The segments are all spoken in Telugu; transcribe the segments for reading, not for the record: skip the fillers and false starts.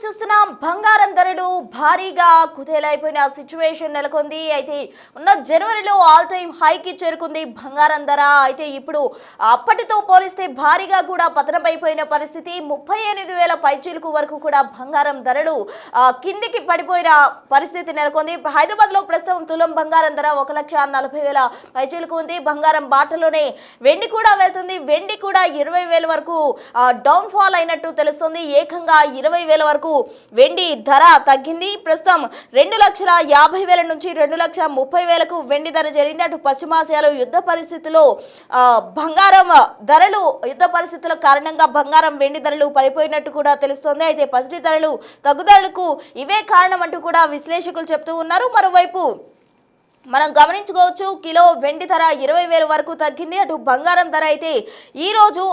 చూస్తున్నాం బంగారం ధరలు భారీగా కుదేలైపోయిన సిచ్యువేషన్ నెలకొంది. అయితే ఉన్న జనవరిలో ఆల్ టైమ్ హైకి చేరుకుంది బంగారం ధర. అయితే ఇప్పుడు అప్పటితో పోలిస్తే భారీగా కూడా పతనమైపోయిన పరిస్థితి. 38,000 పైచీలకు వరకు కూడా బంగారం ధరలు కిందికి పడిపోయిన పరిస్థితి నెలకొంది. హైదరాబాద్ లో ప్రస్తుతం తులం బంగారం ధర 1,40,000 పైచీలకు ఉంది. బంగారం బాటలోనే వెండి కూడా వెళ్తుంది. వెండి కూడా 20,000 వరకు డౌన్ ఫాల్ అయినట్టు తెలుస్తుంది. ఏకంగా 20,000 వరకు వెండి ధర తగ్గింది. ప్రస్తుతం 2,50,000 నుంచి 2,30,000కు వెండి ధర జరిగింది. అటు పశ్చిమాసియాలో యుద్ధ పరిస్థితుల్లో బంగారం ధరలు యుద్ధ పరిస్థితుల కారణంగా బంగారం వెండి ధరలు పడిపోయినట్టు కూడా తెలుస్తోంది. అయితే పసిడి ధరలు తగ్గుదలకు ఇవే కారణం అంటూ కూడా విశ్లేషకులు చెప్తూ ఉన్నారు. మరోవైపు మనం గమనించుకోవచ్చు, కిలో వెండి ధర 20,000 వరకు తగ్గింది. అటు బంగారం ధర అయితే ఈ రోజు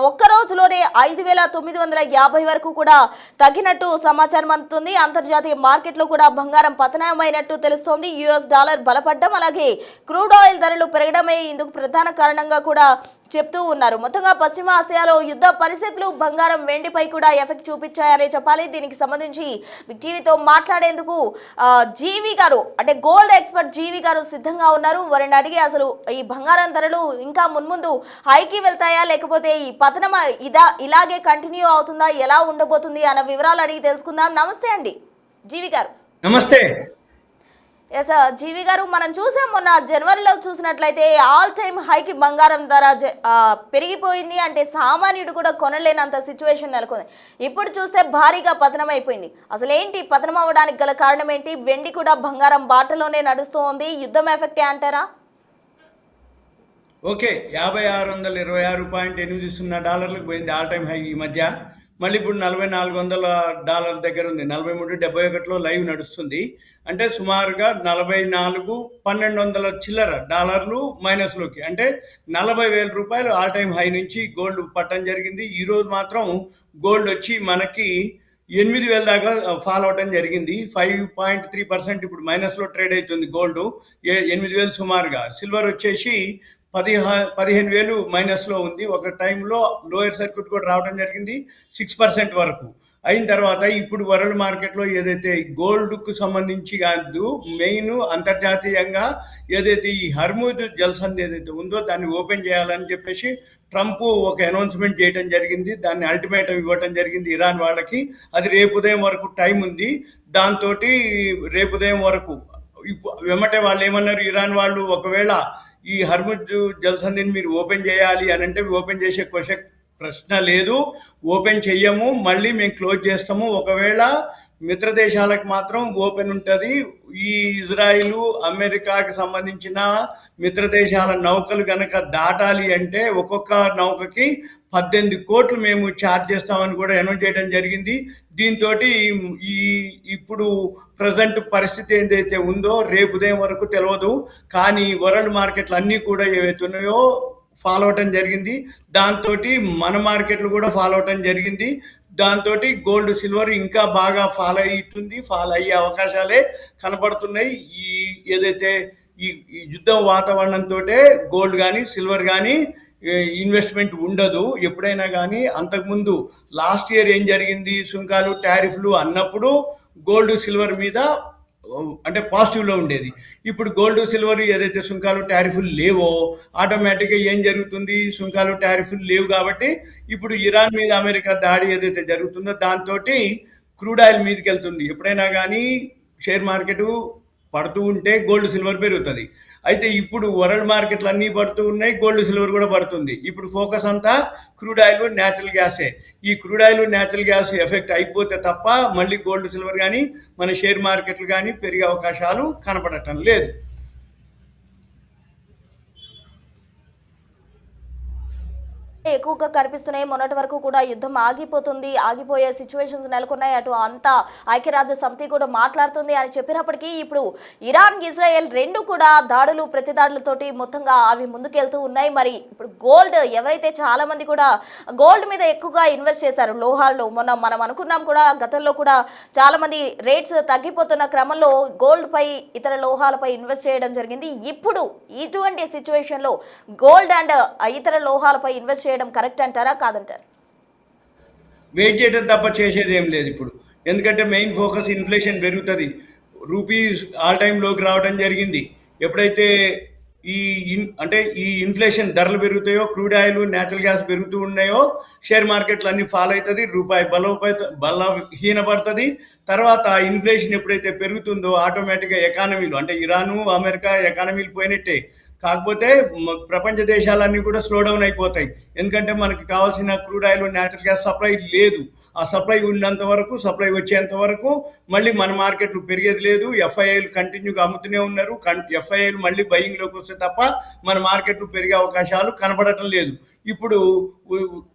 ఒక్క రోజులోనే 5,950 వరకు కూడా తగ్గినట్టు సమాచారం అందుతుంది. అంతర్జాతీయ మార్కెట్లో కూడా బంగారం పతనమైనట్టు తెలుస్తోంది. యుఎస్ డాలర్ బలపడడం, అలాగే క్రూడ్ ఆయిల్ ధరలు పెరగడమే ఇందుకు ప్రధాన కారణంగా కూడా చెప్తూ ఉన్నారు. మొత్తంగా పశ్చిమ ఆసియాలో యుద్ధ పరిస్థితులు బంగారం వెండిపై కూడా ఎఫెక్ట్ చూపించాయనే చెప్పాలి. దీనికి సంబంధించి బిగ్ టీవీతో మాట్లాడేందుకు జీవి గారు, అంటే గోల్డ్ ఎక్స్పర్ట్ జీవి గారు సిద్ధంగా ఉన్నారు. వారిని అడిగి అసలు ఈ బంగారం ధరలు ఇంకా మున్ముందు హైకి వెళ్తాయా, లేకపోతే ఈ పతనం ఇలాగే కంటిన్యూ అవుతుందా, ఎలా ఉండబోతుంది అన్న వివరాలు అడిగి తెలుసుకుందాం. నమస్తే అండి జీవి గారు. నమస్తే. ఎస్ జీవి గారు, మనం చూసాం మొన్న జనవరిలో చూసినట్లయితే ఆల్ టైమ్ హైకి బంగారం ధర పెరిగిపోయింది. అంటే సామాన్యుడు కూడా కొనలేనంత సిచ్యువేషన్ నెలకొంది. ఇప్పుడు చూస్తే భారీగా పతనం అయిపోయింది. అసలు ఏంటి పతనం అవ్వడానికి గల కారణం ఏంటి? వెండి కూడా బంగారం బాటలోనే నడుస్తోంది. యుద్ధం ఎఫెక్టే అంటారా? ఓకే, 5,626.80 డాలర్లకు పోయింది ఆల్ టైమ్ హై ఈ మధ్య. మళ్ళీ ఇప్పుడు 4,400 దగ్గర ఉంది. 43.71లో లైవ్ నడుస్తుంది. అంటే సుమారుగా 44,1,200 చిల్లర డాలర్లు మైనస్లోకి, అంటే 40,000 రూపాయలు ఆల్ టైమ్ హై నుంచి గోల్డ్ పట్టడం జరిగింది. ఈరోజు మాత్రం గోల్డ్ వచ్చి మనకి 8,000 దాకా ఫాల్ అవడం జరిగింది. 5.3% ఇప్పుడు మైనస్లో ట్రేడ్ అవుతుంది గోల్డ్. 8,000 సుమారుగా. సిల్వర్ వచ్చేసి 15,000 మైనస్లో ఉంది. ఒక టైంలో లోయర్ సర్క్యూట్ కూడా రావడం జరిగింది 6% వరకు. అయిన తర్వాత ఇప్పుడు వరల్డ్ మార్కెట్లో ఏదైతే గోల్డ్కు సంబంధించి కాదు, మెయిన్ అంతర్జాతీయంగా ఏదైతే ఈ హర్ముద్ జల్సంధి ఏదైతే ఉందో దాన్ని ఓపెన్ చేయాలని చెప్పేసి ట్రంప్ ఒక అనౌన్స్మెంట్ చేయడం జరిగింది. దాన్ని అల్టిమేటం ఇవ్వడం జరిగింది ఇరాన్ వాళ్ళకి. అది రేపు ఉదయం వరకు టైం ఉంది. దాంతో రేపు ఉదయం వరకు వెంబటే వాళ్ళు ఏమన్నారు, ఇరాన్ వాళ్ళు, ఒకవేళ ఈ హర్ముద్ జల్సంధిని మీరు ఓపెన్ చేయాలి అని అంటే ఓపెన్ చేసే ప్రశ్న లేదు, ఓపెన్ చెయ్యము, మళ్ళీ మేము క్లోజ్ చేస్తాము. ఒకవేళ మిత్ర దేశాలకు మాత్రం ఓపెన్ ఉంటుంది. ఈ ఇజ్రాయిల్, అమెరికాకి సంబంధించిన మిత్ర దేశాల నౌకలు కనుక దాటాలి అంటే ఒక్కొక్క నౌకకి 18 కోట్లు మేము ఛార్జ్ చేస్తామని కూడా అనౌన్స్ చేయడం జరిగింది. దీంతో ఈ ఇప్పుడు ప్రజెంట్ పరిస్థితి ఏదైతే ఉందో రేపు ఉదయం వరకు తెలియదు. కానీ వరల్డ్ మార్కెట్లు అన్నీ కూడా ఏవైతే ఉన్నాయో ఫాలో అవటం జరిగింది. దాంతో మన మార్కెట్లు కూడా ఫాలో అవటం జరిగింది. దాంతో గోల్డ్, సిల్వర్ ఇంకా బాగా ఫాలో అవుతుంది. ఫాలో అయ్యే అవకాశాలే కనపడుతున్నాయి. ఈ ఏదైతే ఈ యుద్ధం వాతావరణంతో గోల్డ్ కానీ సిల్వర్ కానీ ఇన్వెస్ట్మెంట్ ఉండదు ఎప్పుడైనా కానీ. అంతకుముందు లాస్ట్ ఇయర్ ఏం జరిగింది, సుంకాలు, టారిఫ్లు అన్నప్పుడు గోల్డ్ సిల్వర్ మీద అంటే పాజిటివ్లో ఉండేది. ఇప్పుడు గోల్డ్ సిల్వర్ ఏదైతే సుంకాలు టారిఫ్లు లేవో ఆటోమేటిక్గా ఏం జరుగుతుంది, సుంకాలు టారిఫ్లు లేవు కాబట్టి ఇప్పుడు ఇరాన్ మీద అమెరికా దాడి ఏదైతే జరుగుతుందో దాంతో క్రూడ్ ఆయిల్ మీదకి వెళ్తుంది. ఎప్పుడైనా కానీ షేర్ మార్కెట్ పడుతూ ఉంటే గోల్డ్ సిల్వర్ పెరుగుతుంది. అయితే ఇప్పుడు వరల్డ్ మార్కెట్లు అన్నీ పడుతూ ఉన్నాయి, గోల్డ్ సిల్వర్ కూడా పడుతుంది. ఇప్పుడు ఫోకస్ అంతా క్రూడ్ ఆయిల్, న్యాచురల్ గ్యాసే. ఈ crude oil, natural gas effect అయిపోతే తప్ప మళ్ళీ గోల్డ్ సిల్వర్ కానీ మన షేర్ మార్కెట్లు కానీ పెరిగే అవకాశాలు కనపడటం లేదు. ఎక్కువగా కనిపిస్తున్నాయి. మొన్నటి వరకు కూడా యుద్ధం ఆగిపోయే సిచ్యువేషన్స్ నెలకొన్నాయి. అటు అంతా ఐక్యరాజ్య సమితి కూడా మాట్లాడుతుంది అని చెప్పినప్పటికీ ఇప్పుడు ఇరాన్, ఇజ్రాయెల్ రెండు కూడా దాడులు, ప్రతిదాడులతోటి మొత్తంగా అవి ముందుకెళ్తూ ఉన్నాయి. మరి ఇప్పుడు గోల్డ్, ఎవరైతే చాలా మంది కూడా గోల్డ్ మీద ఎక్కువగా ఇన్వెస్ట్ చేశారు లోహాల్లో, మనం అనుకున్నాం కూడా, గతంలో కూడా చాలా మంది రేట్స్ తగ్గిపోతున్న క్రమంలో గోల్డ్ పై, ఇతర లోహాలపై ఇన్వెస్ట్ చేయడం జరిగింది. ఇప్పుడు ఇటువంటి సిచ్యువేషన్లో గోల్డ్ అండ్ ఇతర లోహాలపై ఇన్వెస్ట్ చేయడం కరెక్ట్ అంటారా, కాదంటారా? వెయిట్ చేయడం తప్ప చేసేది ఏం లేదు ఇప్పుడు. ఎందుకంటే మెయిన్ ఫోకస్ ఇన్ఫ్లేషన్ పెరుగుతుంది. రూపీ ఆల్ టైమ్ లోకి రావడం జరిగింది. ఎప్పుడైతే అంటే ఈ ఇన్ఫ్లేషన్ ధరలు పెరుగుతాయో, క్రూడ్ ఆయిల్, నేచురల్ గ్యాస్ పెరుగుతూ ఉన్నాయో, షేర్ మార్కెట్లు అన్ని ఫాలో అవుతుంది, రూపాయి బలహీనపడుతుంది. తర్వాత ఇన్ఫ్లేషన్ ఎప్పుడైతే పెరుగుతుందో ఆటోమేటిక్గా ఎకానమీలు అంటే ఇరాను, అమెరికా ఎకానమీలు పోయినట్టే. కాకపోతే ప్రపంచ దేశాలన్నీ కూడా స్లో డౌన్ అయిపోతాయి. ఎందుకంటే మనకి కావాల్సిన crude oil, natural gas supply లేదు. ఆ సప్లై ఉన్నంత వరకు, సప్లై వచ్చేంత వరకు మళ్ళీ మన మార్కెట్లు పెరిగేది లేదు. ఎఫ్ఐఐలు కంటిన్యూగా అమ్ముతూనే ఉన్నారు. ఎఫ్ఐఐలు మళ్ళీ బయింగ్లోకి వస్తే తప్ప మన మార్కెట్లు పెరిగే అవకాశాలు కనపడటం లేదు. ఇప్పుడు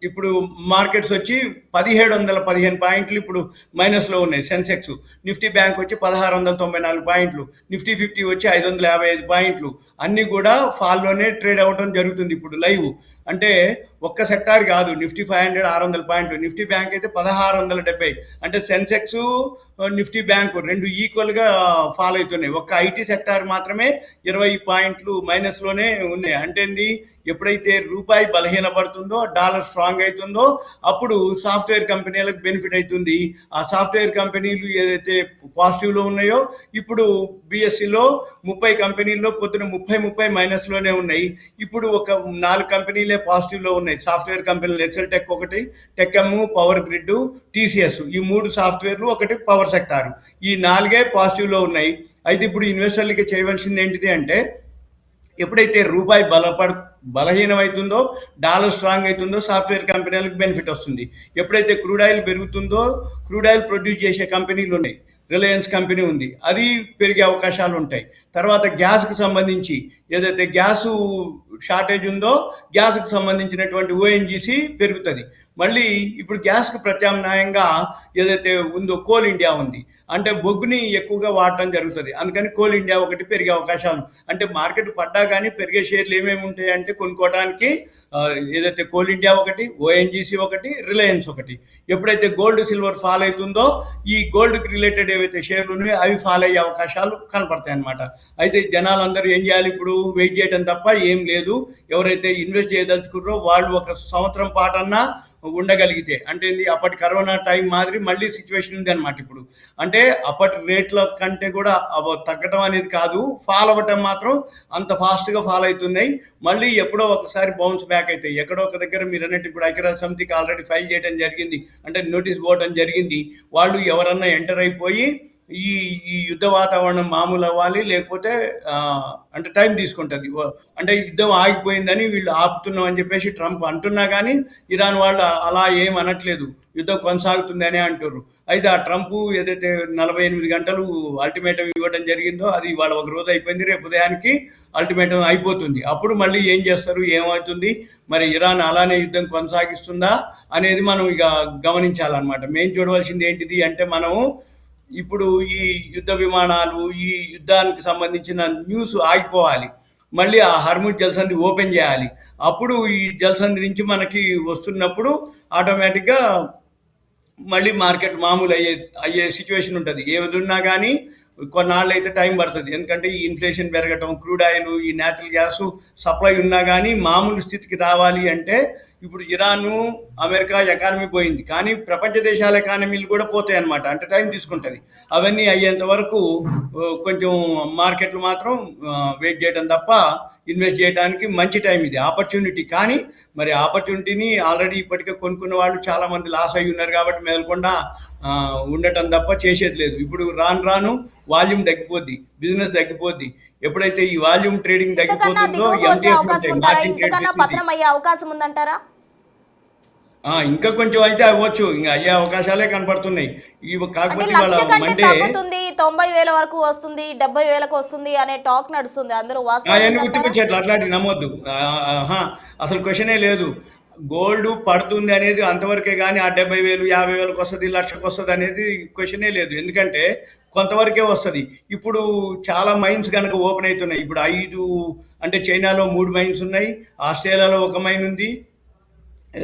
ఇప్పుడు మార్కెట్స్ వచ్చి 1715 పాయింట్లు ఇప్పుడు మైనస్లో ఉన్నాయి. సెన్సెక్స్, నిఫ్టీ బ్యాంక్ వచ్చి 1694 పాయింట్లు, నిఫ్టీ 50 వచ్చి 555 పాయింట్లు, అన్నీ కూడా ఫాల్లోనే ట్రేడ్ అవ్వడం జరుగుతుంది ఇప్పుడు లైవ్. అంటే ఒక్క సెక్టార్ కాదు, నిఫ్టీ 500 600 పాయింట్లు, నిఫ్టీ బ్యాంక్ అయితే 1670. అంటే సెన్సెక్స్, నిఫ్టీ బ్యాంకు రెండు ఈక్వల్గా ఫాలో అవుతున్నాయి. ఒక్క ఐటీ సెక్టార్ మాత్రమే 20 పాయింట్లు మైనస్లోనే ఉన్నాయి. అంటే ఎప్పుడైతే రూపాయి బలహీనపడుతుందో, డాలర్ స్ట్రాంగ్ అవుతుందో అప్పుడు సాఫ్ట్వేర్ కంపెనీలకు బెనిఫిట్ అవుతుంది. ఆ సాఫ్ట్వేర్ కంపెనీలు ఏదైతే పాజిటివ్లో ఉన్నాయో, ఇప్పుడు బిఎస్సిలో 30 కంపెనీల్లో పొద్దున 30 మైనస్లోనే ఉన్నాయి. ఇప్పుడు ఒక 4 కంపెనీలే పాజిటివ్లో ఉన్నాయి. సాఫ్ట్వేర్ కంపెనీలు ఎక్సెల్ టెక్ ఒకటి, టెక్ఎమ్, పవర్ గ్రిడ్, టీసీఎస్, ఈ 3 సాఫ్ట్వేర్లు, ఒకటి పవర్ సెక్టార్, ఈ 4 పాజిటివ్లో ఉన్నాయి. అయితే ఇప్పుడు ఇన్వెస్టర్లకి చేయవలసింది ఏంటిది అంటే, ఎప్పుడైతే రూపాయి బలహీనమవుతుందో, డాలర్ స్ట్రాంగ్ అవుతుందో సాఫ్ట్వేర్ కంపెనీలకు బెనిఫిట్ వస్తుంది. ఎప్పుడైతే క్రూడ్ ఆయిల్ పెరుగుతుందో, క్రూడ్ ఆయిల్ ప్రొడ్యూస్ చేసే కంపెనీలు ఉన్నాయి, రిలయన్స్ కంపెనీ ఉంది, అది పెరిగే అవకాశాలు ఉంటాయి. తర్వాత గ్యాస్కు సంబంధించి ఏదైతే గ్యాసు షార్టేజ్ ఉందో, గ్యాస్కు సంబంధించినటువంటి ఓఎన్జీసీ పెరుగుతుంది. మళ్ళీ ఇప్పుడు గ్యాస్కు ప్రత్యామ్నాయంగా ఏదైతే ఉందో కోల్ ఇండియా ఉంది, అంటే బొగ్గుని ఎక్కువగా వాడటం జరుగుతుంది. అందుకని కోల్ ఇండియా ఒకటి పెరిగే అవకాశాలు. అంటే మార్కెట్ పడ్డా కానీ పెరిగే షేర్లు ఏమేమి ఉంటాయి అంటే, కొనుక్కోవడానికి ఏదైతే కోల్ ఇండియా ఒకటి, ఓఎన్జీసీ ఒకటి, రిలయన్స్ ఒకటి. ఎప్పుడైతే గోల్డ్ సిల్వర్ ఫాల్ అవుతుందో, ఈ గోల్డ్కి రిలేటెడ్ ఏవైతే షేర్లు ఉన్నాయో అవి ఫాల్ అయ్యే అవకాశాలు కనపడతాయి అన్నమాట. అయితే జనాలందరూ ఏం చేయాలి, ఇప్పుడు వెయిట్ చేయడం తప్ప ఏం లేదు. ఎవరైతే ఇన్వెస్ట్ చేయదలుచుకున్నారో వాళ్ళు ఒక సంవత్సరం పాటన్నా ఉండగలిగితే, అంటే అప్పటి కరోనా టైం మాదిరి మళ్ళీ సిచ్యువేషన్ ఉంది అనమాట ఇప్పుడు. అంటే అప్పటి రేట్ల కంటే కూడా తగ్గడం అనేది కాదు, ఫాల్ అవ్వటం మాత్రం అంత ఫాస్ట్గా ఫాల్ అవుతున్నాయి. మళ్ళీ ఎప్పుడో ఒకసారి బౌన్స్ బ్యాక్ అవుతాయి. ఎక్కడో ఒక దగ్గర మీరు అన్నట్టు ఇప్పుడు ఐక్యరాజ్య సమితికి ఆల్రెడీ ఫైల్ చేయడం జరిగింది, అంటే నోటీస్ పోవడం జరిగింది. వాళ్ళు ఎవరన్నా ఎంటర్ అయిపోయి ఈ ఈ యుద్ధ వాతావరణం మామూలు అవ్వాలి, లేకపోతే అంటే టైం తీసుకుంటుంది. అంటే యుద్ధం ఆగిపోయిందని వీళ్ళు ఆపుతున్నాం అని చెప్పేసి ట్రంప్ అంటున్నా కానీ ఇరాన్ వాళ్ళు అలా ఏం అనట్లేదు, యుద్ధం కొనసాగుతుంది అని అంటారు. అయితే ఆ ట్రంప్ ఏదైతే 48 గంటలు అల్టిమేటం ఇవ్వడం జరిగిందో, అది ఇవాళ ఒక రోజు అయిపోయింది, రేపు ఉదయానికి అల్టిమేటం అయిపోతుంది. అప్పుడు మళ్ళీ ఏం చేస్తారు, ఏమవుతుంది, మరి ఇరాన్ అలానే యుద్ధం కొనసాగిస్తుందా అనేది మనం ఇక గమనించాలన్నమాట. మేము చూడవలసింది ఏంటిది అంటే, మనము ఇప్పుడు ఈ యుద్ధ విమానాలు, ఈ యుద్ధానికి సంబంధించిన న్యూస్ ఆగిపోవాలి, మళ్ళీ ఆ హర్ముజ్ జలసంధి ఓపెన్ చేయాలి. అప్పుడు ఈ జలసంధి నుంచి మనకి వస్తున్నప్పుడు ఆటోమేటిక్గా మళ్ళీ మార్కెట్ మామూలు అయ్యే సిచ్యువేషన్ ఉంటుంది. ఏది ఉన్నా కానీ కొన్నాళ్ళు అయితే టైం పడుతుంది. ఎందుకంటే ఈ ఇన్ఫ్లేషన్ పెరగటం, క్రూడ్ ఆయిల్, ఈ న్యాచురల్ గ్యాస్ సప్లై ఉన్నా కానీ మామూలు స్థితికి రావాలి అంటే, ఇప్పుడు ఇరాను, అమెరికా ఎకానమీ పోయింది, కానీ ప్రపంచ దేశాల ఎకానమీలు కూడా పోతాయి అన్నమాట. అంటే టైం తీసుకుంటుంది. అవన్నీ అయ్యేంత వరకు కొంచెం మార్కెట్లు మాత్రం వెయిట్ చేయడం తప్ప ఇన్వెస్ట్ చేయడానికి మంచి టైం ఇది, ఆపర్చునిటీ. కానీ మరి ఆపర్చునిటీని ఆల్రెడీ ఇప్పటికే కొనుక్కున్న వాళ్ళు చాలామంది లాస్ అయ్యి ఉన్నారు కాబట్టి మెదలకుండా ఉండటం తప్ప చేసేది లేదు. ఇప్పుడు రాను వాల్యూమ్ తగ్గిపోద్ది, బిజినెస్ తగ్గిపోద్ది. ఎప్పుడైతే ఈ వాల్యూమ్ ట్రేడింగ్ తగ్గిపోతుందో పతనం అయ్యే అవకాశం ఉందంటారా? ఇంకా కొంచెం అయితే అవ్వచ్చు, ఇంకా అయ్యే అవకాశాలే కనపడుతున్నాయి. కాకపోతే 90,000 వరకు వస్తుంది, 70,000 వస్తుంది అనే టాక్ నడుస్తుంది. అందరూ ఉత్తిపుచ్చేట్లు అట్లాంటివి నమ్మొద్దు. అసలు క్వశ్చనే లేదు. గోల్డ్ పడుతుంది అనేది అంతవరకే కానీ ఆ 70,000 50,000 వస్తుంది, 1,00,000 వస్తుంది అనేది క్వశ్చనే లేదు. ఎందుకంటే కొంతవరకే వస్తుంది. ఇప్పుడు చాలా మైన్స్ కనుక ఓపెన్ అవుతున్నాయి. ఇప్పుడు 5 అంటే చైనాలో 3 మైన్స్ ఉన్నాయి, ఆస్ట్రేలియాలో 1 మైన్ ఉంది,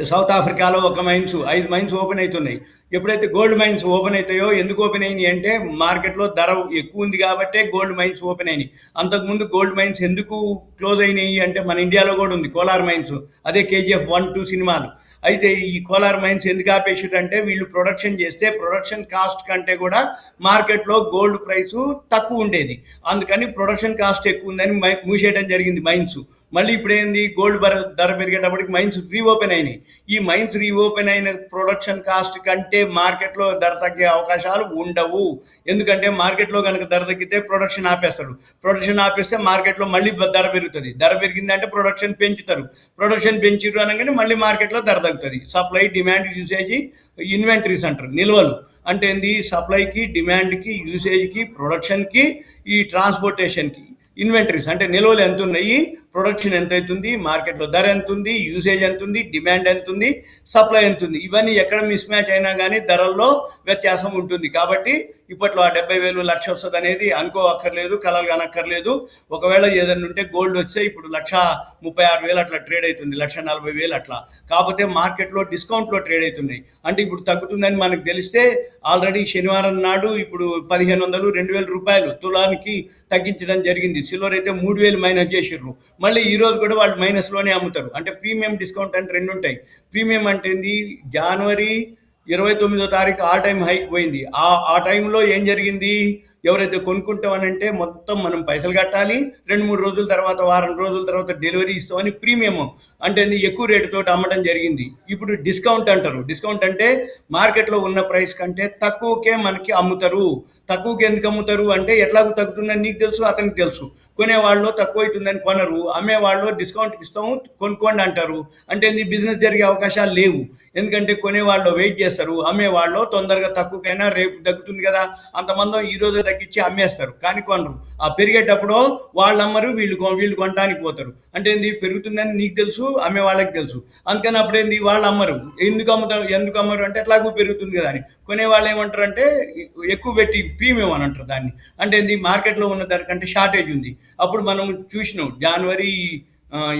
సౌత్ ఆఫ్రికాలో 1 మైన్స్, 5 మైన్స్ ఓపెన్ అవుతున్నాయి. ఎప్పుడైతే గోల్డ్ మైన్స్ ఓపెన్ అవుతాయో, ఎందుకు ఓపెన్ అయినాయి అంటే మార్కెట్లో ధర ఎక్కువ ఉంది కాబట్టే గోల్డ్ మైన్స్ ఓపెన్ అయినాయి. అంతకుముందు గోల్డ్ మైన్స్ ఎందుకు క్లోజ్ అయినాయి అంటే, మన ఇండియాలో కూడా ఉంది కోలార్ మైన్స్, అదే KGF 1, 2 సినిమాలు. అయితే ఈ కోలార్ మైన్స్ ఎందుకు ఆపేసారంటే వీళ్ళు ప్రొడక్షన్ చేస్తే ప్రొడక్షన్ కాస్ట్ కంటే కూడా మార్కెట్లో గోల్డ్ ప్రైసు తక్కువ ఉండేది. అందుకని ప్రొడక్షన్ కాస్ట్ ఎక్కువ ఉందని మూసేయడం జరిగింది మైన్స్. మళ్ళీ ఇప్పుడు ఏంది, గోల్డ్ ధర పెరిగేటప్పటికి మైన్స్ రీఓపెన్ అయినాయి. ఈ మైన్స్ రీఓపెన్ అయిన ప్రొడక్షన్ కాస్ట్ కంటే మార్కెట్లో ధర తగ్గే అవకాశాలు ఉండవు. ఎందుకంటే మార్కెట్లో కనుక ధర తగ్గితే ప్రొడక్షన్ ఆపేస్తారు. ప్రొడక్షన్ ఆపేస్తే మార్కెట్లో మళ్ళీ ధర పెరుగుతుంది. ధర పెరిగిందంటే ప్రొడక్షన్ పెంచుతారు. ప్రొడక్షన్ పెంచారు అనగానే మళ్ళీ మార్కెట్లో ధర తగ్గుతుంది. సప్లై, డిమాండ్, యూసేజ్, ఇన్వెంటరీస్ అంటారు, నిల్వలు. అంటే ఏంది, సప్లైకి, డిమాండ్కి, యూసేజ్కి, ప్రొడక్షన్కి, ఈ ట్రాన్స్పోర్టేషన్కి ఇన్వెంటరీస్ అంటే నిల్వలు ఎంత ఉన్నాయి, ప్రొడక్షన్ ఎంత అవుతుంది, మార్కెట్లో ధర ఎంత ఉంది, యూసేజ్ ఎంత ఉంది, డిమాండ్ ఎంత ఉంది, సప్లై ఎంత ఉంది, ఇవన్నీ ఎక్కడ మిస్ మ్యాచ్ అయినా కానీ ధరల్లో వ్యత్యాసం ఉంటుంది. కాబట్టి ఇప్పట్లో ఆ 70,000 లక్ష వస్తుంది అనేది అనుకోవక్కర్లేదు, కలలు కానక్కర్లేదు. ఒకవేళ ఏదైనా ఉంటే గోల్డ్ వస్తే ఇప్పుడు 1,36,000 అట్లా ట్రేడ్ అవుతుంది, 1,40,000 అట్లా. కాకపోతే మార్కెట్లో డిస్కౌంట్లో ట్రేడ్ అవుతున్నాయి. అంటే ఇప్పుడు తగ్గుతుందని మనకు తెలిస్తే ఆల్రెడీ శనివారం నాడు ఇప్పుడు 1,500, 2,000 రూపాయలు తులానికి తగ్గించడం జరిగింది. సిల్వర్ అయితే 3,000 మైనస్ చేసిర్రు. మళ్ళీ ఈ రోజు కూడా వాళ్ళు మైనస్లోనే అమ్ముతారు. అంటే ప్రీమియం, డిస్కౌంట్ అంటే రెండు ఉంటాయి. ప్రీమియం అంటే ఏంది, జనవరి 29వ తారీఖు ఆల్ టైమ్ హైక్ పోయింది. ఆ టైంలో ఏం జరిగింది, ఎవరైతే కొనుక్కుంటామనంటే మొత్తం మనం పైసలు కట్టాలి, 2-3 రోజుల తర్వాత, వారం రోజుల తర్వాత డెలివరీ ఇస్తామని ప్రీమియం అంటే ఎక్కువ రేటుతో అమ్మడం జరిగింది. ఇప్పుడు డిస్కౌంట్ అంటారు. డిస్కౌంట్ అంటే మార్కెట్లో ఉన్న ప్రైస్ కంటే తక్కువకే మనకి అమ్ముతారు. తక్కువకి ఎందుకు అమ్ముతారు అంటే ఎట్లాగూ తగ్గుతుందని నీకు తెలుసు, అతనికి తెలుసు. కొనేవాళ్ళు తక్కువ అవుతుందని కొనరు, అమ్మేవాళ్ళు డిస్కౌంట్కి ఇస్తాము కొనుక్కోండి అంటారు. అంటే బిజినెస్ జరిగే అవకాశాలు లేవు. ఎందుకంటే కొనేవాళ్ళు వెయిట్ చేస్తారు, అమ్మేవాళ్ళు తొందరగా తక్కువకైనా రేపు తగ్గుతుంది కదా అంతమంది ఈరోజు తగ్గించి అమ్మేస్తారు, కానీ కొనరు. ఆ పెరిగేటప్పుడు వాళ్ళు అమ్మరు, వీళ్ళు కొనడానికి పోతారు. అంటే ఏంది, పెరుగుతుందని నీకు తెలుసు, అమ్మే వాళ్ళకి తెలుసు. అందుకని అప్పుడు ఏంది, వాళ్ళు అమ్మరు. ఎందుకు అమ్మరు అంటే ఎట్లాగూ పెరుగుతుంది కదా అని. కొనేవాళ్ళు ఏమంటారు అంటే ఎక్కువ పెట్టి ప్రీమియం అని అంటారు దాన్ని. అంటే ఏంది, మార్కెట్లో ఉన్న దానికంటే షార్టేజ్ ఉంది. అప్పుడు మనం చూసినాం జనవరి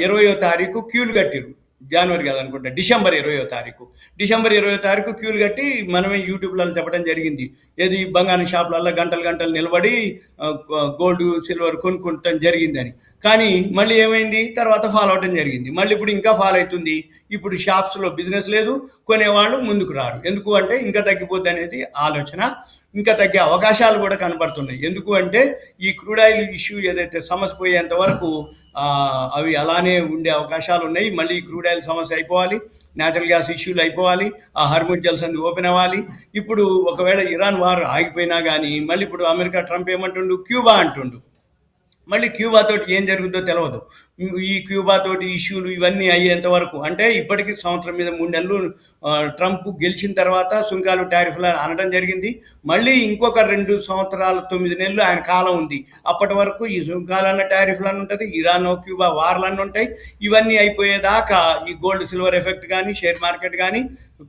20వ తారీఖు క్యూలు కట్టిరు. జనవరి కాదనుకుంటా, డిసెంబర్ 20వ తారీఖు. డిసెంబర్ 20వ తారీఖు క్యూలు కట్టి మనమే యూట్యూబ్లలో చెప్పడం జరిగింది. ఏది, బంగారం షాపులలో గంటలు నిలబడి గోల్డ్, సిల్వర్ కొనుక్కుంటాం జరిగిందని. కానీ మళ్ళీ ఏమైంది, తర్వాత ఫాలో అవటం జరిగింది. మళ్ళీ ఇప్పుడు ఇంకా ఫాలో అవుతుంది. ఇప్పుడు షాప్స్లో బిజినెస్ లేదు, కొనేవాళ్ళు ముందుకు రారు. ఎందుకు అంటే ఇంకా తగ్గిపోద్ది అనేది ఆలోచన. ఇంకా తగ్గే అవకాశాలు కూడా కనబడుతున్నాయి. ఎందుకు అంటే ఈ క్రూడ్ ఆయిల్ ఇష్యూ ఏదైతే సమస్య పోయేంత వరకు అవి అలానే ఉండే అవకాశాలు ఉన్నాయి. మళ్ళీ క్రూడ్ ఆయిల్ సమస్య అయిపోవాలి, న్యాచురల్ గ్యాస్ ఇష్యూలు అయిపోవాలి, ఆ హార్మోజ్ జల్సంది ఓపెన్ అవ్వాలి. ఇప్పుడు ఒకవేళ ఇరాన్ వార్ ఆగిపోయినా కానీ మళ్ళీ ఇప్పుడు అమెరికా ట్రంప్ ఏమంటుండు, క్యూబా అంటుండు. మళ్ళీ క్యూబా తోటి ఏం జరుగుతుందో తెలియదు. ఈ క్యూబా తోటి ఇష్యూలు ఇవన్నీ అయ్యేంత వరకు, అంటే ఇప్పటికీ సంవత్సరం మీద 3 నెలలు ట్రంప్ గెలిచిన తర్వాత సుంకాలు, టారిఫ్లు అనడం జరిగింది. మళ్ళీ ఇంకొక 2 సంవత్సరాలు 9 నెలలు ఆయన కాలం ఉంది. అప్పటి వరకు ఈ సుంకాలన్న, టారిఫ్లన్నీ ఉంటుంది, ఇరాన్, క్యూబా వార్లన్నీ ఉంటాయి. ఇవన్నీ అయిపోయేదాకా ఈ గోల్డ్, సిల్వర్ ఎఫెక్ట్ కానీ, షేర్ మార్కెట్ కానీ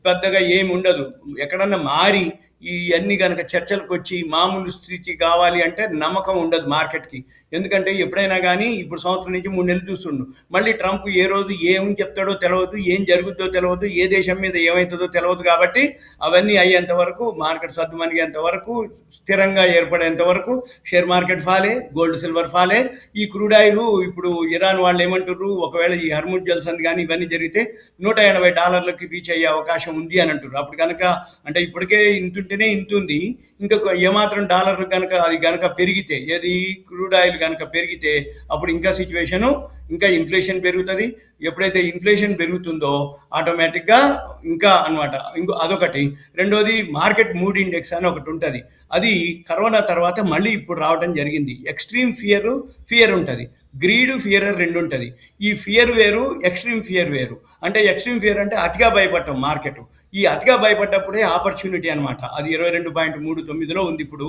పెద్దగా ఏమి ఉండదు. ఎక్కడన్నా మారి ఇవన్నీ కనుక చర్చలకు వచ్చి మామూలు స్థితి కావాలి అంటే నమ్మకం ఉండదు మార్కెట్కి. ఎందుకంటే ఎప్పుడైనా కానీ ఇప్పుడు సంవత్సరం నుంచి 3 నెలలు చూస్తుండు. మళ్ళీ ట్రంప్ ఏ రోజు ఏం చెప్తాడో తెలియదు, ఏం జరుగుతుందో తెలియదు, ఏ దేశం మీద ఏమవుతుందో తెలియదు. కాబట్టి అవన్నీ అయ్యేంత వరకు, మార్కెట్ సర్దుమనిగేంత వరకు, స్థిరంగా ఏర్పడేంత వరకు షేర్ మార్కెట్ ఫాలే, గోల్డ్, సిల్వర్ ఫాలే. ఈ క్రూడ్ ఆయిల్ ఇప్పుడు ఇరాన్ వాళ్ళు ఏమంటారు, ఒకవేళ ఈ హార్మోజ్ జల్సంది కానీ ఇవన్నీ జరిగితే $180 రీచ్ అయ్యే అవకాశం ఉంది అని అంటారు. అప్పుడు కనుక అంటే ఇప్పటికే ఇంతుంటేనే ఇంతుంది, ఇంకా ఏమాత్రం డాలర్ కనుక అది కనుక పెరిగితే, ఏది క్రూడ్ ఆయిల్ కనుక పెరిగితే అప్పుడు ఇంకా సిచ్యువేషను, ఇంకా ఇన్ఫ్లేషన్ పెరుగుతుంది. ఎప్పుడైతే ఇన్ఫ్లేషన్ పెరుగుతుందో ఆటోమేటిక్గా ఇంకా అనమాట. అదొకటి. రెండోది మార్కెట్ మూడ్ ఇండెక్స్ అని ఒకటి ఉంటుంది. అది కరోనా తర్వాత మళ్ళీ ఇప్పుడు రావడం జరిగింది. ఎక్స్ట్రీమ్ ఫియర్ ఉంటుంది, గ్రీడ్, ఫియర్ 2 ఉంటుంది. ఈ ఫియర్ వేరు, ఎక్స్ట్రీమ్ ఫియర్ వేరు. అంటే ఎక్స్ట్రీమ్ ఫియర్ అంటే అతిగా భయపడటం మార్కెట్. ఈ అతిగా భయపడ్డప్పుడే ఆపర్చునిటీ అనమాట. అది 22.39లో ఉంది ఇప్పుడు.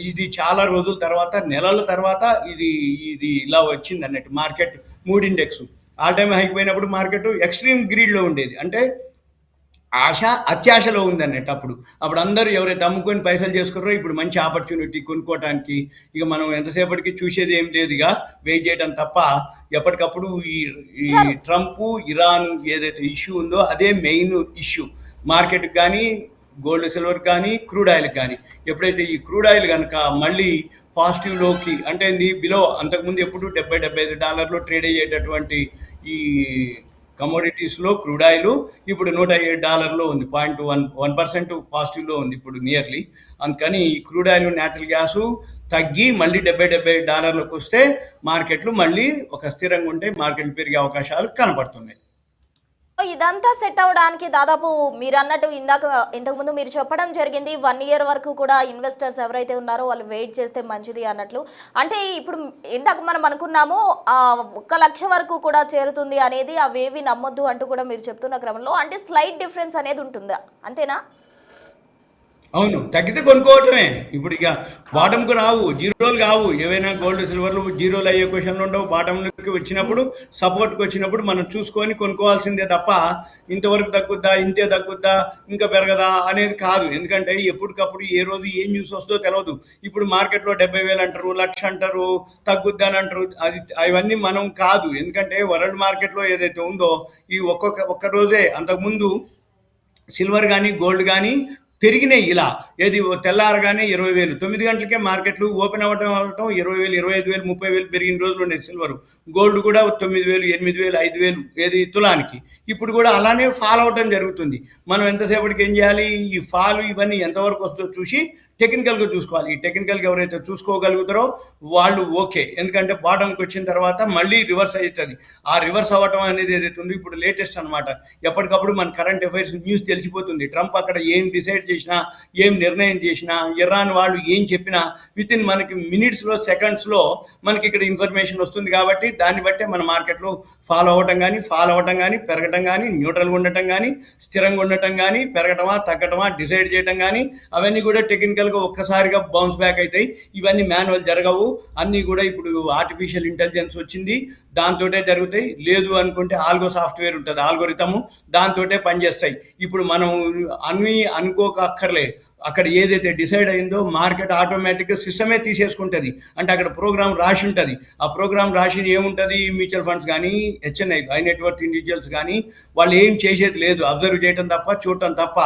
ఇది చాలా రోజుల తర్వాత, నెలల తర్వాత ఇది ఇలా వచ్చింది అన్నట్టు market mood index. All time హైపోయినప్పుడు మార్కెట్ ఎక్స్ట్రీమ్ గ్రీడ్లో ఉండేది. అంటే అత్యాశలో ఉంది అన్నట్టు. అప్పుడు అందరూ ఎవరైతే అమ్ముకొని పైసలు చేసుకున్నారో ఇప్పుడు మంచి ఆపర్చునిటీ కొనుక్కోవడానికి. ఇక మనం ఎంతసేపటికి చూసేది ఏం లేదు, ఇక వెయిట్ చేయడం తప్ప. ఎప్పటికప్పుడు ఈ ట్రంప్, ఇరాన్ ఏదైతే ఇష్యూ ఉందో అదే మెయిన్ ఇష్యూ మార్కెట్కి కానీ, గోల్డ్, సిల్వర్ కానీ, క్రూడ్ ఆయిల్కి కానీ. ఎప్పుడైతే ఈ క్రూడ్ ఆయిల్ కనుక మళ్ళీ పాజిటివ్లోకి, అంటే బిలో అంతకుముందు ఎప్పుడు $70-75 ట్రేడ్ అయ్యేటటువంటి ఈ కమోడిటీస్లో క్రూడ్ ఆయిల్ ఇప్పుడు $107 ఉంది, 0.1% పాజిటివ్లో ఉంది ఇప్పుడు నియర్లీ. అందుకని ఈ క్రూడ్ ఆయిల్ న్యాచురల్ గ్యాసు తగ్గి మళ్ళీ $70 వస్తే మార్కెట్లు మళ్ళీ ఒక స్థిరంగా ఉంటే మార్కెట్లు పెరిగే అవకాశాలు కనపడుతున్నాయి. ఇదంతా సెట్ అవ్వడానికి దాదాపు మీరు అన్నట్టు ఇంతకుముందు మీరు చెప్పడం జరిగింది 1 year వరకు కూడా ఇన్వెస్టర్స్ ఎవరైతే ఉన్నారో వాళ్ళు వెయిట్ చేస్తే మంచిది అన్నట్లు. అంటే ఇప్పుడు ఇందాక మనం అనుకున్నాము 1 లక్ష వరకు కూడా చేరుతుంది అనేది, అవేవి నమ్మొద్దు అంటూ కూడా మీరు చెప్తున్న క్రమంలో అంటే స్లైట్ డిఫరెన్స్ అనేది ఉంటుందా, అంతేనా? అవును, తగ్గితే కొనుక్కోవటమే. ఇప్పుడు ఇక బాటంకు రావు, జీరోలు కావు. ఏవైనా గోల్డ్ సిల్వర్లు జీరోలు అయ్యే క్వశ్చన్లు ఉండవు. బాటంకి వచ్చినప్పుడు, సపోర్ట్కి వచ్చినప్పుడు మనం చూసుకొని కొనుక్కోవాల్సిందే తప్ప ఇంతవరకు తగ్గుద్దా, ఇంతే తగ్గుద్దా, ఇంకా పెరగదా అనేది కాదు. ఎందుకంటే ఎప్పటికప్పుడు ఏ రోజు ఏం న్యూస్ వస్తుందో తెలియదు. ఇప్పుడు మార్కెట్లో 70,000 అంటారు, 1,00,000 అంటారు, తగ్గుద్దా అని అంటారు. అవన్నీ మనం కాదు. ఎందుకంటే వరల్డ్ మార్కెట్లో ఏదైతే ఉందో ఈ ఒక్క రోజే అంతకుముందు సిల్వర్ కానీ గోల్డ్ కానీ పెరిగినాయి. ఇలా ఏది తెల్లారగానే 20,000, 9 గంటలకే మార్కెట్లు ఓపెన్ అవ్వటం 20,000, 25,000, 30,000 పెరిగిన రోజులు ఉన్నాయి. సిల్వర్ గోల్డ్ కూడా 9,000, 8,000, 5,000 ఏది తులానికి. ఇప్పుడు కూడా అలానే ఫాల్ అవటం జరుగుతుంది. మనం ఎంతసేపటికి ఏం చేయాలి, ఈ ఫాల్ ఇవన్నీ ఎంతవరకు వస్తుందో చూసి టెక్నికల్గా చూసుకోవాలి. ఈ టెక్నికల్గా ఎవరైతే చూసుకోగలుగుతారో వాళ్ళు ఓకే. ఎందుకంటే బాటంకి వచ్చిన తర్వాత మళ్ళీ రివర్స్ అవుతుంది. ఆ రివర్స్ అవ్వటం అనేది ఏదైతే ఉందో ఇప్పుడు లేటెస్ట్ అనమాట. ఎప్పటికప్పుడు మన కరెంట్ అఫైర్స్ న్యూస్ తెలిసిపోతుంది. ట్రంప్ అక్కడ ఏం డిసైడ్ చేసినా, ఏం నిర్ణయం చేసినా, ఇరాన్ వాళ్ళు ఏం చెప్పినా విత్ ఇన్ మనకి మినిట్స్లో, సెకండ్స్లో మనకి ఇక్కడ ఇన్ఫర్మేషన్ వస్తుంది. కాబట్టి దాన్ని బట్టే మన మార్కెట్లో ఫాలో అవ్వటం కానీ పెరగటం కానీ, న్యూట్రల్గా ఉండటం కానీ, స్థిరంగా ఉండటం కానీ, పెరగటమా తగ్గటమా డిసైడ్ చేయడం కానీ అవన్నీ కూడా టెక్నికల్గా ఒక్కసారిగా బౌన్స్ బ్యాక్ అవుతాయి. ఇవన్నీ మాన్యువల్ జరగవు. అన్నీ కూడా ఇప్పుడు ఆర్టిఫిషియల్ ఇంటెలిజెన్స్ వచ్చింది, దాంతోటే జరుగుతాయి. లేదు అనుకుంటే ఆల్గో సాఫ్ట్వేర్ ఉంటుంది, ఆల్గోరిథము, దాంతోటే పనిచేస్తాయి. ఇప్పుడు మనం అన్నీ అనుకోకక్కర్లే. అక్కడ ఏదైతే డిసైడ్ అయిందో మార్కెట్ ఆటోమేటిక్గా సిస్టమే తీసేసుకుంటుంది. అంటే అక్కడ ప్రోగ్రామ్ రాసి ఉంటుంది. ఆ ప్రోగ్రామ్ రాసి ఏముంటుంది, మ్యూచువల్ ఫండ్స్ కానీ, హెచ్ఎన్ఐ హై నెట్వర్త్ ఇండివిజువల్స్ కానీ వాళ్ళు ఏం చేసేది లేదు, అబ్జర్వ్ చేయడం తప్ప, చూడటం తప్ప.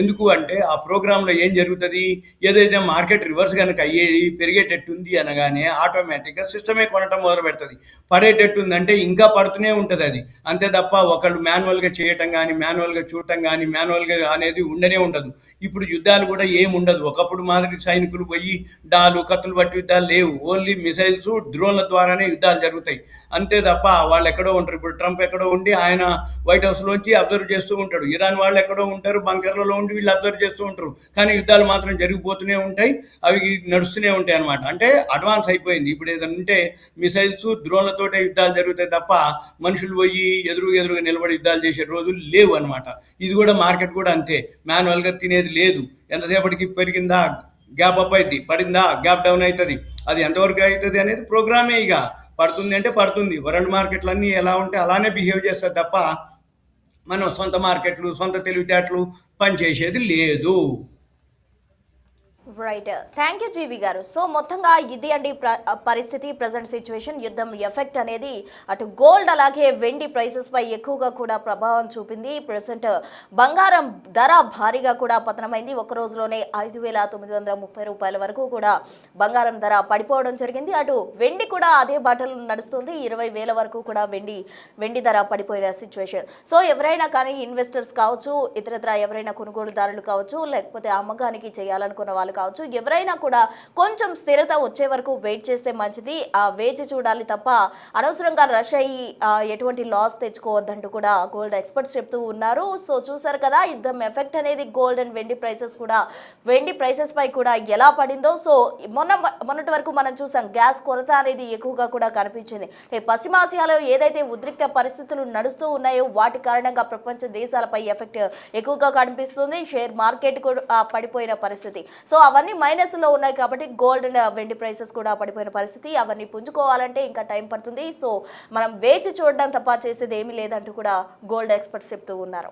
ఎందుకు అంటే ఆ ప్రోగ్రాంలో ఏం జరుగుతుంది, ఏదైతే మార్కెట్ రివర్స్ కనుక అయ్యేది పెరిగేటట్టుంది అనగానే ఆటోమేటిక్గా సిస్టమే కొనటం మొదలు పెడుతుంది. పడేటట్టుందంటే ఇంకా పడుతూనే ఉంటుంది అది. అంతే తప్ప ఒకళ్ళు మాన్యువల్గా చేయటం కానీ, మాన్యువల్గా చూడటం కానీ, మాన్యువల్గా అనేది ఉండనే ఉండదు. ఇప్పుడు యుద్ధాలు కూడా ఏముండదు. ఒకప్పుడు మాదిరి సైనికులు పోయి డాలు కత్తులు బట్టి యుద్ధాలు లేవు. ఓన్లీ మిసైల్స్, డ్రోన్ల ద్వారానే యుద్ధాలు జరుగుతాయి. అంతే తప్ప వాళ్ళు ఎక్కడో ఉంటారు. ఇప్పుడు ట్రంప్ ఎక్కడో ఉండి ఆయన వైట్ హౌస్లోంచి అబ్జర్వ్ చేస్తూ ఉంటాడు. ఇరాన్ వాళ్ళు ఎక్కడో ఉంటారు, బంకర్లలో ఉండి వీళ్ళు అబ్జర్వ్ చేస్తూ ఉంటారు. కానీ యుద్ధాలు మాత్రం జరిగిపోతూనే ఉంటాయి, అవి నడుస్తూనే ఉంటాయి అనమాట. అంటే అడ్వాన్స్ అయిపోయింది. ఇప్పుడు ఏదైనా ఉంటే మిసైల్స్, డ్రోన్లతోటే యుద్ధాలు జరుగుతాయి తప్ప మనుషులు పోయి ఎదురుగా నిలబడి యుద్ధాలు చేసే రోజులు లేవు అనమాట. ఇది కూడా మార్కెట్ కూడా అంతే, మాన్యువల్గా తినేది లేదు. ఎంతసేపటికి పెరిగిందా గ్యాప్ అప్ అవుతుంది, పడిందా గ్యాప్ డౌన్ అవుతుంది. అది ఎంతవరకు అవుతుంది అనేది ప్రోగ్రామే. ఇక పడుతుంది అంటే పడుతుంది. వరల్డ్ మార్కెట్లు అన్నీ ఎలా ఉంటే అలానే బిహేవ్ చేస్తారు తప్ప మనం సొంత మార్కెట్లు, సొంత తెలివితేటలు పనిచేసేది లేదు. రైట్, థ్యాంక్ యూ జీవి గారు. సో మొత్తంగా ఇది అండి పరిస్థితి, ప్రజెంట్ సిచ్యువేషన్. యుద్ధం ఎఫెక్ట్ అనేది అటు గోల్డ్ అలాగే వెండి ప్రైసెస్ పై ఎక్కువగా కూడా ప్రభావం చూపింది. ప్రజెంట్ బంగారం ధర భారీగా కూడా పతనమైంది. ఒక రోజులోనే 5,930 రూపాయల వరకు కూడా బంగారం ధర పడిపోవడం జరిగింది. అటు వెండి కూడా అదే బాటలు నడుస్తుంది. 20,000 వరకు కూడా వెండి ధర పడిపోయిన సిచ్యువేషన్. సో ఎవరైనా కానీ ఇన్వెస్టర్స్ కావచ్చు, ఇతరత్ర ఎవరైనా కొనుగోలుదారులు కావచ్చు, లేకపోతే అమ్మకానికి చేయాలనుకున్న వాళ్ళు కావచ్చు, ఎవరైనా కూడా కొంచెం స్థిరత వచ్చే వరకు వెయిట్ చేస్తే మంచిది. వేచి చూడాలి తప్ప అనవసరంగా రష్ అయ్యి ఎటువంటి లాస్ తెచ్చుకోవద్దంటూ కూడా గోల్డ్ ఎక్స్పర్ట్స్ చెప్తూ ఉన్నారు. సో చూసారు కదా యుద్ధం ఎఫెక్ట్ అనేది గోల్డ్ అండ్ వెండి ప్రైసెస్ పై కూడా ఎలా పడిందో. సో మొన్నటి వరకు మనం చూసాం గ్యాస్ కొరత అనేది ఎక్కువగా కూడా కనిపించింది. పశ్చిమాసియాలో ఏదైతే ఉద్రిక్త పరిస్థితులు నడుస్తూ ఉన్నాయో వాటి కారణంగా ప్రపంచ దేశాలపై ఎఫెక్ట్ ఎక్కువగా కనిపిస్తుంది. షేర్ మార్కెట్ కూడా పడిపోయిన పరిస్థితి. సో అవన్నీ మైనస్లో ఉన్నాయి కాబట్టి గోల్డ్ అండ్ వెండి ప్రైసెస్ కూడా పడిపోయిన పరిస్థితి. అవన్నీ పుంజుకోవాలంటే ఇంకా టైం పడుతుంది. సో మనం వేచి చూడడం తప్ప చేసేది ఏమీ లేదంటూ కూడా గోల్డ్ ఎక్స్పర్ట్స్ చెప్తూ ఉన్నారు.